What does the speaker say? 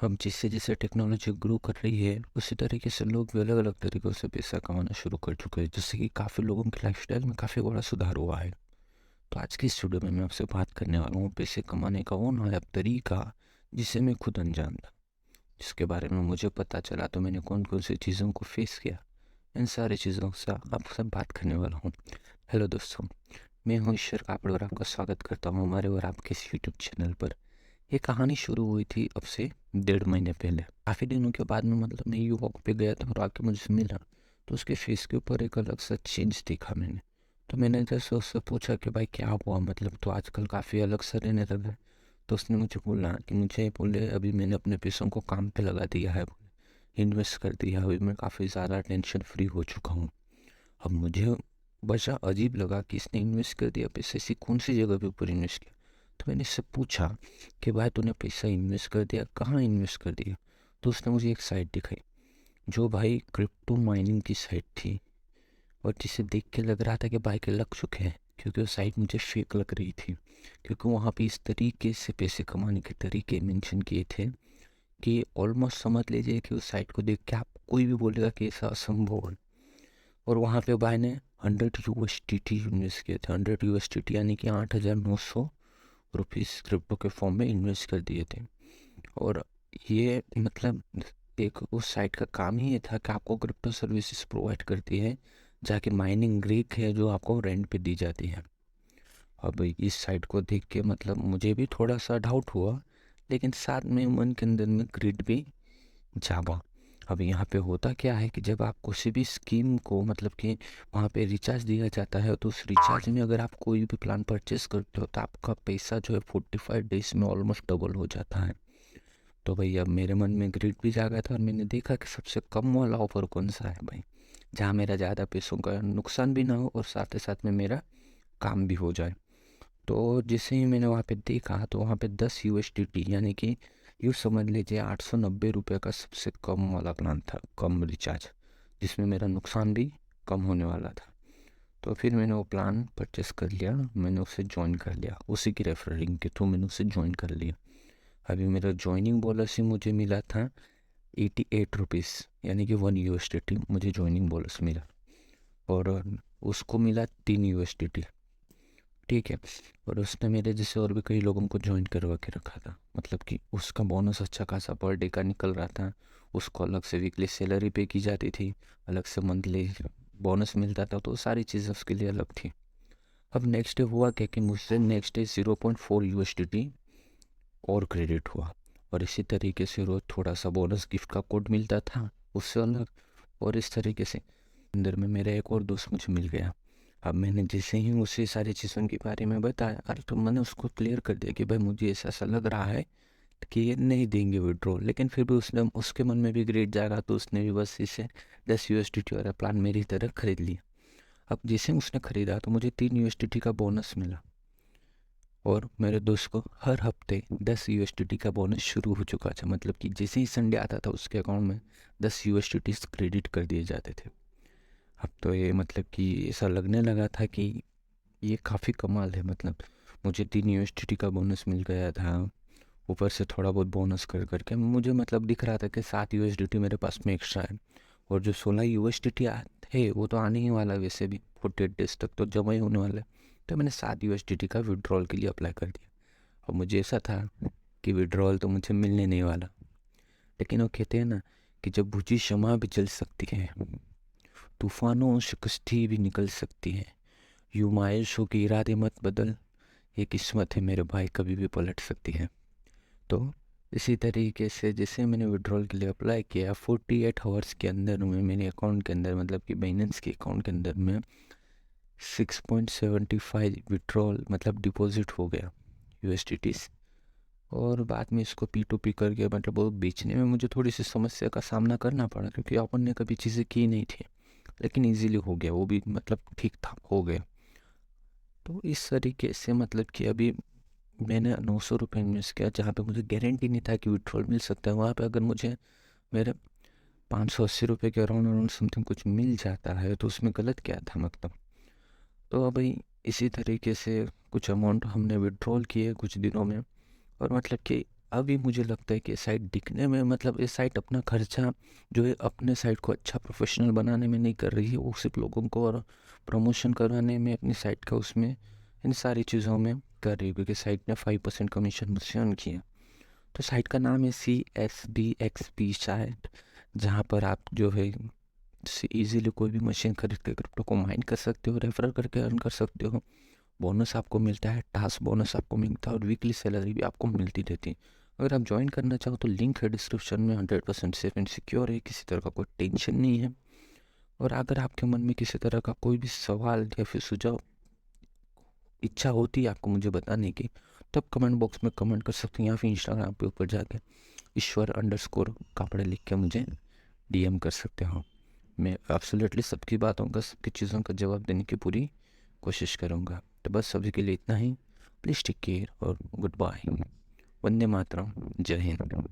अब जिससे जैसे टेक्नोलॉजी ग्रो कर रही है उसी तरीके से लोग भी अलग अलग तरीक़ों से पैसा कमाना शुरू कर चुके हैं, जिससे कि काफ़ी लोगों की लाइफस्टाइल में काफ़ी बड़ा सुधार हुआ है। तो आज की इस वीडियो में मैं आपसे बात करने वाला हूँ पैसे कमाने का वो नायाब तरीका जिसे मैं खुद अनजान था। जिसके बारे में मुझे पता चला तो मैंने कौन कौन सी चीज़ों को फेस किया, इन सारी चीज़ों से आपसे बात करने वाला हूँ। हेलो दोस्तों, मैं हूँ ईश्वर कापड़ और आपका स्वागत करता हूँ हमारे और आपके इस यूट्यूब चैनल पर। ये कहानी शुरू हुई थी अब से 1.5 महीने पहले। काफ़ी दिनों के बाद में मतलब मैं यू वॉक पे गया था और आके मुझसे मिला, तो उसके फेस के ऊपर एक अलग सा चेंज दिखा मैंने। तो मैंने जैसे उससे पूछा कि भाई क्या हुआ, मतलब तो आजकल काफ़ी अलग सा रहने लगा है। तो उसने मुझे बोला कि मुझे बोले अभी मैंने अपने पैसों को काम पे लगा दिया है, इन्वेस्ट कर दिया, अभी मैं काफ़ी ज़्यादा टेंशन फ्री हो चुका हूँ। अब मुझे बड़ा अजीब लगा कि इसने इन्वेस्ट कर दिया पैसे, ऐसी कौन सी जगह पे ऊपर इन्वेस्ट किया। तो मैंने इससे पूछा कि भाई तूने पैसा इन्वेस्ट कर दिया, कहाँ इन्वेस्ट कर दिया। तो उसने मुझे एक साइट दिखाई जो भाई क्रिप्टो माइनिंग की साइट थी, और जिसे देख के लग रहा था कि भाई के लग चुके हैं, क्योंकि वो साइट मुझे फेक लग रही थी। क्योंकि वहाँ पे इस तरीके से पैसे कमाने के तरीके मेंशन किए थे कि ऑलमोस्ट समझ लीजिए कि उस साइट को देख के आप कोई भी बोलेगा कि ऐसा असंभव है। और वहाँ पे भाई ने 100 USDT इन्वेस्ट किए थे। 100 USDT यानी कि 8,900 रुपीज़ क्रिप्टो के फॉर्म में इन्वेस्ट कर दिए थे। और ये मतलब एक उस साइट का काम ही ये था कि आपको क्रिप्टो सर्विसेज प्रोवाइड करती है, जाके माइनिंग रिग है जो आपको रेंट पे दी जाती है। अब इस साइट को देख के मतलब मुझे भी थोड़ा सा डाउट हुआ, लेकिन साथ में मन के अंदर में ग्रिड भी जागा। अब यहाँ पे होता क्या है कि जब आप किसी भी स्कीम को मतलब कि वहाँ पे रिचार्ज दिया जाता है, तो उस रिचार्ज में अगर आप कोई भी प्लान परचेस करते हो तो आपका पैसा जो है 45 डेज में ऑलमोस्ट डबल हो जाता है। तो भाई अब मेरे मन में ग्रिड भी जागा था और मैंने देखा कि सबसे कम वाला ऑफर कौन सा है भाई, जहाँ मेरा ज़्यादा पैसों का नुकसान भी ना हो और साथ ही साथ में मेरा काम भी हो जाए। तो जैसे ही मैंने वहाँ पे देखा तो वहाँ पे 10 USDT यानी कि यूँ समझ लीजिए 890 रुपये का सबसे कम वाला प्लान था, कम रिचार्ज, जिसमें मेरा नुकसान भी कम होने वाला था। तो फिर मैंने वो प्लान परचेस कर लिया, मैंने उसे ज्वाइन कर लिया, उसी की रेफरिंग के थ्रू मैंने उसे ज्वाइन कर लिया। अभी मेरा ज्वाइनिंग बोनस ही मुझे मिला था 88 रुपीज़, यानी कि 1 USDT मुझे ज्वाइनिंग बोनस मिला, और उसको मिला 3 USDT। ठीक है। और उसने मेरे जैसे और भी कई लोगों को ज्वाइन करवा के रखा था, मतलब कि उसका बोनस अच्छा खासा पर डे का निकल रहा था। उसको अलग से वीकली सैलरी पे की जाती थी, अलग से मंथली बोनस मिलता था, तो सारी चीज़ें उसके लिए अलग थी। अब नेक्स्ट डे हुआ क्या कि मुझसे नेक्स्ट डे 0.4 USDT और क्रेडिट हुआ, और इसी तरीके से रोज़ थोड़ा सा बोनस गिफ्ट का कोड मिलता था उससे अलग। और इस तरीके से अंदर में मेरा एक और दोस्त मुझे मिल गया। अब मैंने जैसे ही उसे सारी चीज़ों के बारे में बताया, अरे तो मैंने उसको क्लियर कर दिया कि भाई मुझे ऐसा ऐसा लग रहा है कि ये नहीं देंगे विड्रॉल, लेकिन फिर भी उसने उसके मन में भी ग्रेड जागा, तो उसने भी बस इसे 10 USDT वाला प्लान मेरी तरह खरीद लिया। अब जैसे उसने खरीदा तो मुझे 3 USDT का बोनस मिला, और मेरे दोस्त को हर हफ्ते 10 USDT का बोनस शुरू हो चुका था। मतलब कि जैसे ही संडे आता था उसके अकाउंट में 10 USDT क्रेडिट कर दिए जाते थे। अब तो ये मतलब कि ऐसा लगने लगा था कि ये काफ़ी कमाल है। मतलब मुझे 3 USDT का बोनस मिल गया था, ऊपर से थोड़ा बहुत बोनस कर करके मुझे मतलब दिख रहा था कि 7 USDT मेरे पास में एक्स्ट्रा है। और जो 16 USDT है वो तो आने ही वाला है, वैसे भी 48 डेज तक तो जमा ही होने वाला है। तो मैंने 7 USDT का विड्रॉल के लिए अप्लाई कर दिया, और मुझे ऐसा था कि विड्रॉल तो मुझे मिलने नहीं वाला। लेकिन वो कहते हैं ना कि जब बुझी शम्मा भी जल सकती है, तूफानों से कश्ती भी निकल सकती है, यूँ मायूस हो के इरादे मत बदल, ये किस्मत है मेरे भाई कभी भी पलट सकती है। तो इसी तरीके से जैसे मैंने विड्रॉल के लिए अप्लाई किया, 48 आवर्स के अंदर में मेरे अकाउंट के अंदर, मतलब कि बाइनेंस के अकाउंट के अंदर में 6.75 विड्रॉल मतलब डिपॉजिट हो गया USDTs। और बाद में इसको P2P करके मतलब वो बेचने में मुझे थोड़ी सी समस्या का सामना करना पड़ा, क्योंकि अपन ने कभी चीज़ें की नहीं थी। लेकिन इजीली हो गया, वो भी मतलब ठीक ठाक हो गया। तो इस तरीके से मतलब कि अभी मैंने 900 रुपये इन्वेस्ट किया, जहाँ पे मुझे गारंटी नहीं था कि विड्रॉल मिल सकता है। वहाँ पे अगर मुझे मेरे 580 रुपये के अराउंड अराउंड समथिंग कुछ मिल जाता है तो उसमें गलत क्या था मतलब। तो अभी इसी तरीके से कुछ अमाउंट हमने विड्रॉल किए कुछ दिनों में, और मतलब कि अभी मुझे लगता है कि ये साइट दिखने में, मतलब ये साइट अपना खर्चा जो है अपने साइट को अच्छा प्रोफेशनल बनाने में नहीं कर रही है, वो सिर्फ लोगों को और प्रमोशन करवाने में अपनी साइट का, उसमें इन सारी चीज़ों में कर रही है, क्योंकि साइट ने 5% कमीशन मुझसे अर्न किया। तो साइट का नाम है CSBXP साइट, जहाँ पर आप जो है इजीली कोई भी मशीन खरीद के क्रिप्टो को माइन कर सकते हो, रेफर करके अर्न कर सकते हो। बोनस आपको मिलता है, टास्क बोनस आपको मिलता है और वीकली सैलरी भी आपको मिलती रहती है। अगर आप ज्वाइन करना चाहो तो लिंक है डिस्क्रिप्शन में। 100% सेफ एंड सिक्योर है, किसी तरह का कोई टेंशन नहीं है। और अगर आपके मन में किसी तरह का कोई भी सवाल या फिर सुझाव, इच्छा होती है आपको मुझे बताने की, तो आप कमेंट बॉक्स में कमेंट कर सकते हैं, या फिर इंस्टाग्राम पे ऊपर जाके ईश्वर_कापड़े लिख के मुझे DM कर सकते हो। मैं एब्सोल्युटली सबकी बातों का, सबकी चीज़ों का जवाब देने की पूरी कोशिश करूँगा। तो बस अभी के लिए इतना ही। प्लीज़ टेक केयर और गुड बाय। वंदे मातरम। जय हिंद।